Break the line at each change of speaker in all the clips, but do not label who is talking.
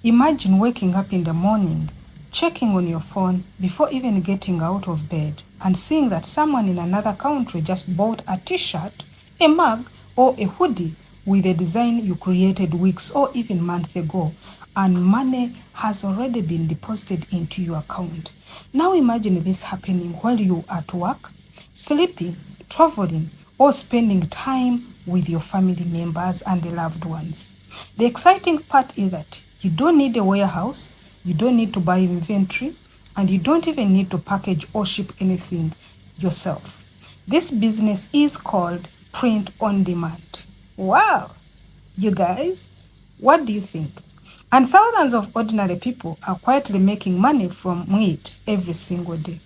Imagine waking up in the morning, checking on your phone before even getting out of bed, and seeing that someone in another country just bought a t-shirt, a mug, or a hoodie with a design you created weeks or even months ago, and money has already been deposited into your account. Now imagine this happening while you are at work, sleeping, traveling, or spending time with your family members and the loved ones. The exciting part is that you don't need a warehouse, you don't need to buy inventory, and you don't even need to package or ship anything yourself. This business is called print on demand. Wow! You guys, what do you think? And thousands of ordinary people are quietly making money from it every single day.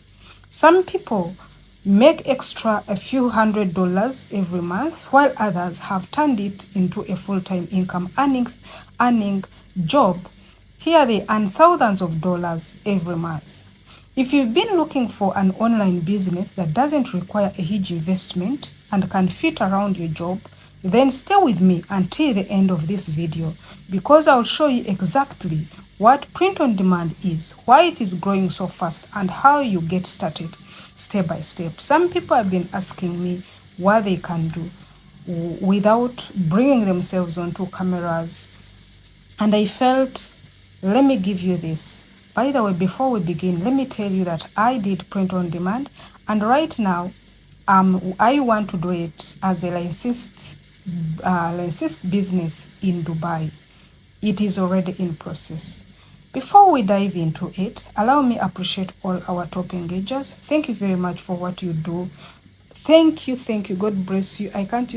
Some people make extra a few $100s every month, while others have turned it into a full-time income earning job. Here they earn thousands of dollars every month. If you've been looking for an online business that doesn't require a huge investment and can fit around your job, then stay with me until the end of this video, because I'll show you exactly what print on demand is, why it is growing so fast, and how you get started step by step. Some people have been asking me what they can do without bringing themselves onto cameras, and I felt, let me give you this. By the way, before we begin, let me tell you that I did print on demand, and right now I want to do it as a licensed business in Dubai. It is already in process. Before we dive into it, allow me appreciate all our top engagers. Thank you very much for what you do. Thank you. God bless you. I can't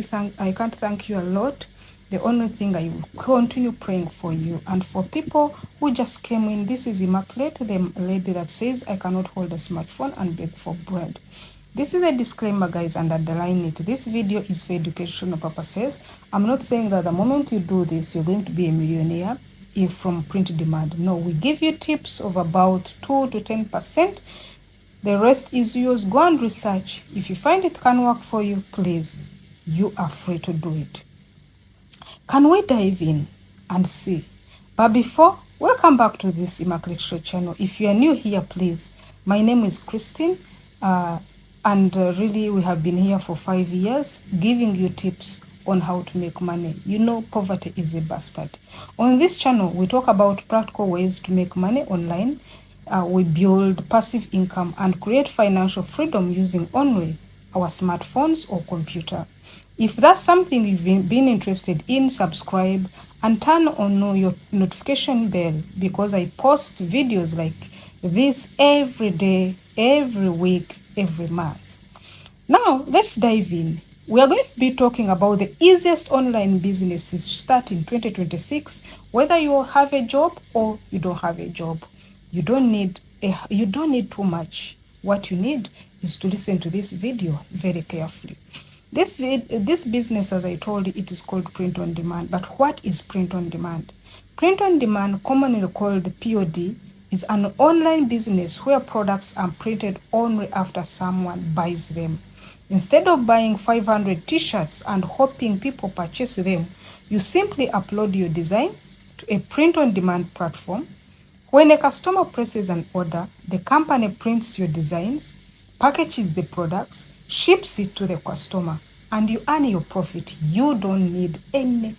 thank you a lot. The only thing, I will continue praying for you. And for people who just came in, this is Immaculate, the lady that says I cannot hold a smartphone and beg for bread. This is a disclaimer, guys, and underline it. This video is for educational purposes. I'm not saying that the moment you do this, you're going to be a millionaire from print demand. No, we give you tips of about 2 to 10%. The rest is yours. Go and research. If you find it can work for you, please, you are free to do it. Can we dive in and see? But before, welcome back to this Immaculate Show channel. If you are new here, please, my name is Christine, and really we have been here for 5 years giving you tips on how to make money. You know, poverty is a bastard. On this channel, we talk about practical ways to make money online. We build passive income and create financial freedom using only our smartphones or computer. If that's something you've been interested in, subscribe and turn on your notification bell, because I post videos like this every day, every week, every month. Now, let's dive in. We are going to be talking about the easiest online businesses to start in 2026, whether you have a job or you don't have a job. You don't need too much. What you need is to listen to this video very carefully. This business, as I told you, it is called print on demand. But what is print on demand? Print on demand, commonly called POD, is an online business where products are printed only after someone buys them. Instead of buying 500 t-shirts and hoping people purchase them, you simply upload your design to a print-on-demand platform. When a customer places an order, the company prints your designs, packages the products, ships it to the customer, and you earn your profit. You don't need any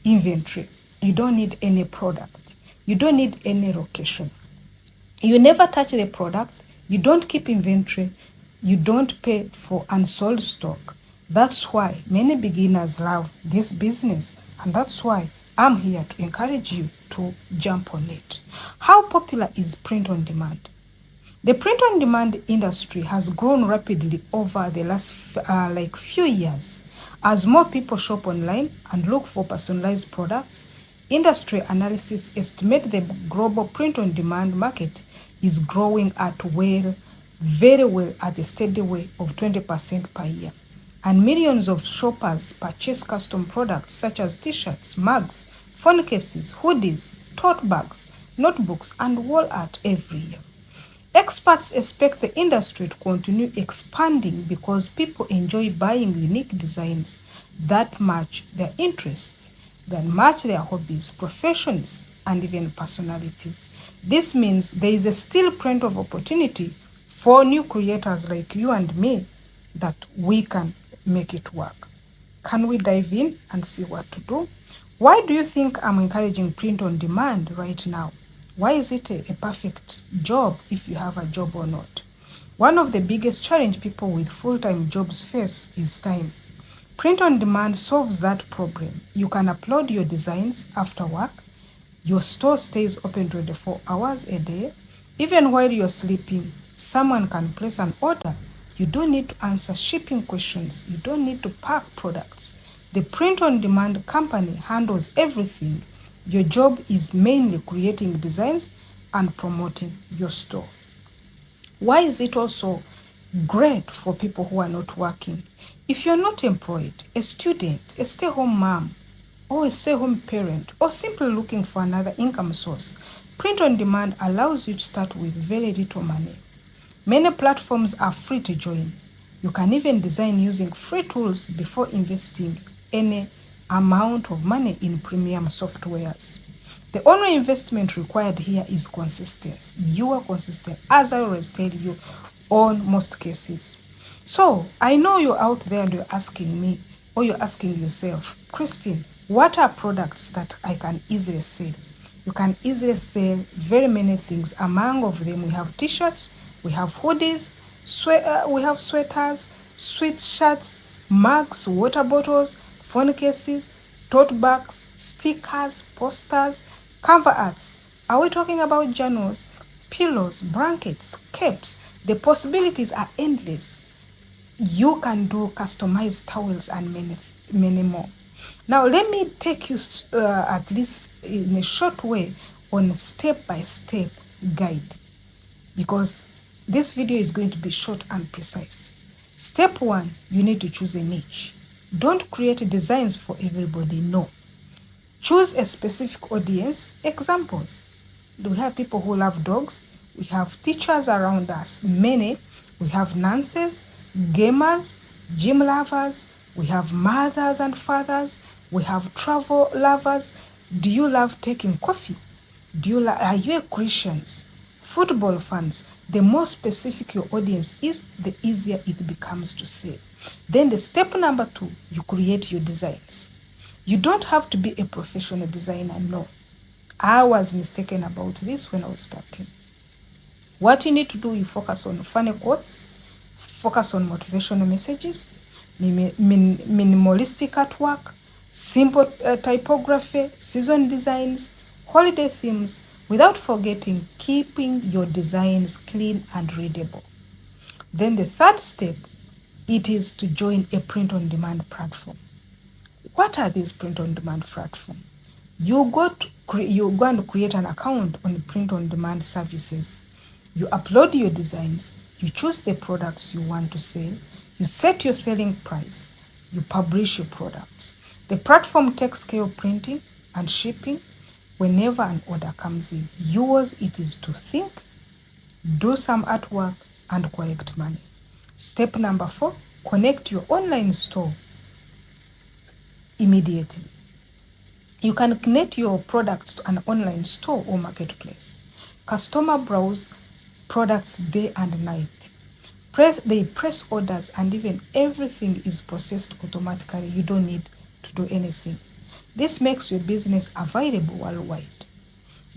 inventory. You don't need any product. You don't need any location. You never touch the product. You don't keep inventory. You don't pay for unsold stock. That's why many beginners love this business, and that's why I'm here to encourage you to jump on it. How popular is print on demand? The print on demand industry has grown rapidly over the last few years. As more people shop online and look for personalized products, industry analysis estimate the global print on demand market is growing at very well at a steady rate of 20% per year. And millions of shoppers purchase custom products such as t-shirts, mugs, phone cases, hoodies, tote bags, notebooks, and wall art every year. Experts expect the industry to continue expanding because people enjoy buying unique designs that match their interests, that match their hobbies, professions, and even personalities. This means there is a still plenty of opportunity for new creators like you and me that we can make it work. Can we dive in and see what to do? Why do you think I'm encouraging print on demand right now? Why is it a perfect job if you have a job or not? One of the biggest challenge people with full-time jobs face is time. Print on demand solves that problem. You can upload your designs after work. Your store stays open 24 hours a day. Even while you're sleeping, someone can place an order. You don't need to answer shipping questions. You don't need to pack products. The print on demand company handles everything. Your job is mainly creating designs and promoting your store. Why is it also great for people who are not working? If you're not employed, a student, a stay-home mom, or a stay-home parent, or simply looking for another income source, print on demand allows you to start with very little money. Many platforms are free to join. You can even design using free tools before investing any amount of money in premium softwares. The only investment required here is consistency. You are consistent, as I always tell you on most cases. So I know you're out there and you're asking me, or you're asking yourself, Christine, what are products that I can easily sell? You can easily sell very many things. Among of them, we have t-shirts, we have hoodies, we have sweaters, sweatshirts, mugs, water bottles, phone cases, tote bags, stickers, posters, cover arts. Are we talking about journals, pillows, blankets, capes? The possibilities are endless. You can do customized towels and many more. Now, let me take you at least in a short way on a step-by-step guide, because this video is going to be short and precise. Step 1, you need to choose a niche. Don't create designs for everybody, no. Choose a specific audience. Examples: we have people who love dogs, we have teachers around us, many, we have nurses, gamers, gym lovers, we have mothers and fathers, we have travel lovers. Do you love taking coffee? Are you a Christians? Football fans? The more specific your audience is, the easier it becomes to sell. Then the step number 2, you create your designs. You don't have to be a professional designer, no. I was mistaken about this when I was starting. What you need to do, you focus on funny quotes, focus on motivational messages, minimalistic artwork, simple typography, season designs, holiday themes, without forgetting keeping your designs clean and readable. Then the third step, it is to join a print-on-demand platform. What are these print-on-demand platforms? You go and create an account on print-on-demand services. You upload your designs, you choose the products you want to sell, you set your selling price, you publish your products. The platform takes care of printing and shipping whenever an order comes in. Yours it is to think, do some artwork, and collect money. Step number 4, connect your online store immediately. You can connect your products to an online store or marketplace. Customer browse products day and night. They press orders, and even everything is processed automatically. You don't need to do anything. This makes your business available worldwide.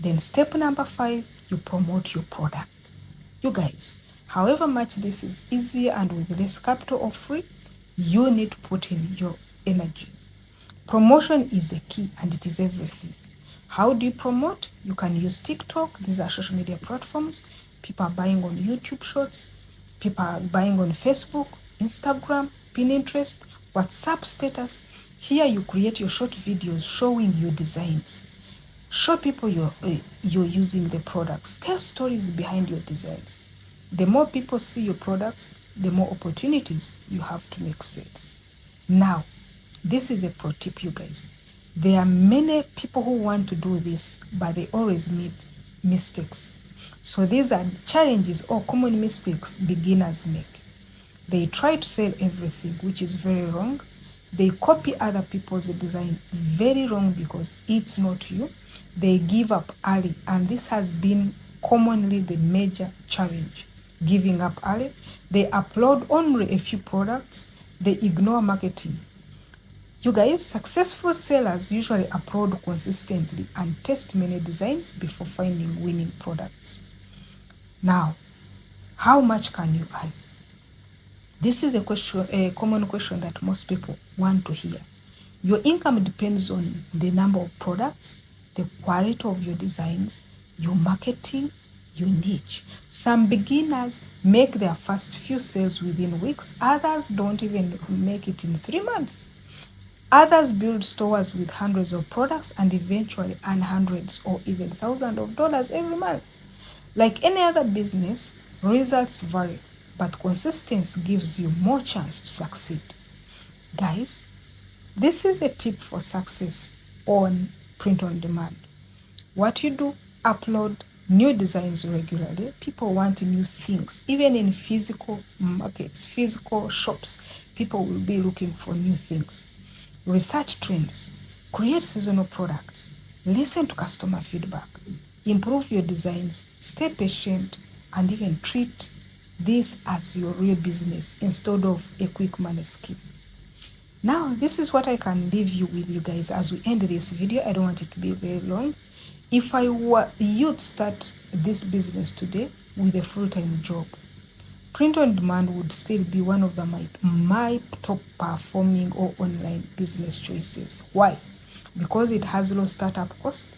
Then step number 5, you promote your product. You guys, however much this is easier and with less capital or free, you need to put in your energy. Promotion is a key, and it is everything. How do you promote? You can use TikTok. These are social media platforms. People are buying on YouTube Shorts. People are buying on Facebook, Instagram, Pinterest, WhatsApp status. Here you create your short videos showing your designs. Show people you're using the products. Tell stories behind your designs. The more people see your products, the more opportunities you have to make sales. Now, this is a pro tip, you guys. There are many people who want to do this, but they always make mistakes. So these are challenges or common mistakes beginners make. They try to sell everything, which is very wrong. They copy other people's design. Very wrong, because it's not you. They give up early, and this has been commonly the major challenge. Giving up early. They upload only a few products. They ignore marketing. You guys, successful sellers usually upload consistently and test many designs before finding winning products. Now, how much can you earn? This is a common question that most people want to hear. Your income depends on the number of products, the quality of your designs, your marketing, your niche. Some beginners make their first few sales within weeks. Others don't even make it in 3 months. Others build stores with hundreds of products and eventually earn hundreds or even thousands of dollars every month. Like any other business, results vary, but consistency gives you more chance to succeed. Guys, this is a tip for success on print on demand. What you do, upload new designs regularly. People want new things. Even in physical markets, physical shops, people will be looking for new things. Research trends, create seasonal products, listen to customer feedback, improve your designs, stay patient, and even treat this as your real business instead of a quick money scheme. Now, this is what I can leave you with, you guys, as we end this video. I don't want it to be very long. If I were you to start this business today with a full-time job, print on demand would still be one of my top performing or online business choices. Why? Because it has low startup cost.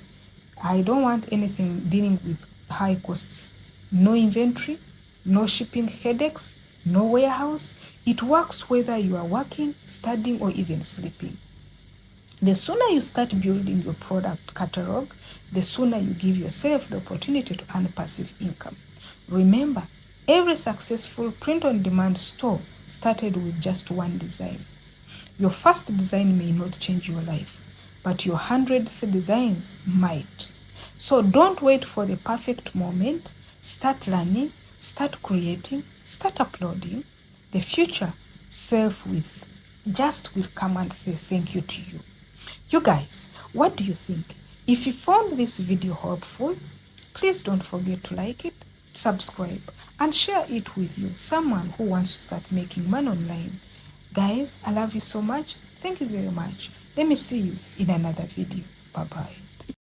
I don't want anything dealing with high costs. No inventory, no shipping headaches, no warehouse. It works whether you are working, studying, or even sleeping. The sooner you start building your product catalog, the sooner you give yourself the opportunity to earn passive income. Remember, every successful print-on-demand store started with just one design. Your first design may not change your life, but your 100th designs might. So don't wait for the perfect moment. Start learning, start creating, start uploading. The future self will come and say thank you to you. You guys, what do you think? If you found this video helpful, please don't forget to like it, subscribe, and share it with someone who wants to start making money online. Guys, I love you so much. Thank you very much. Let me see you in another video. Bye-bye.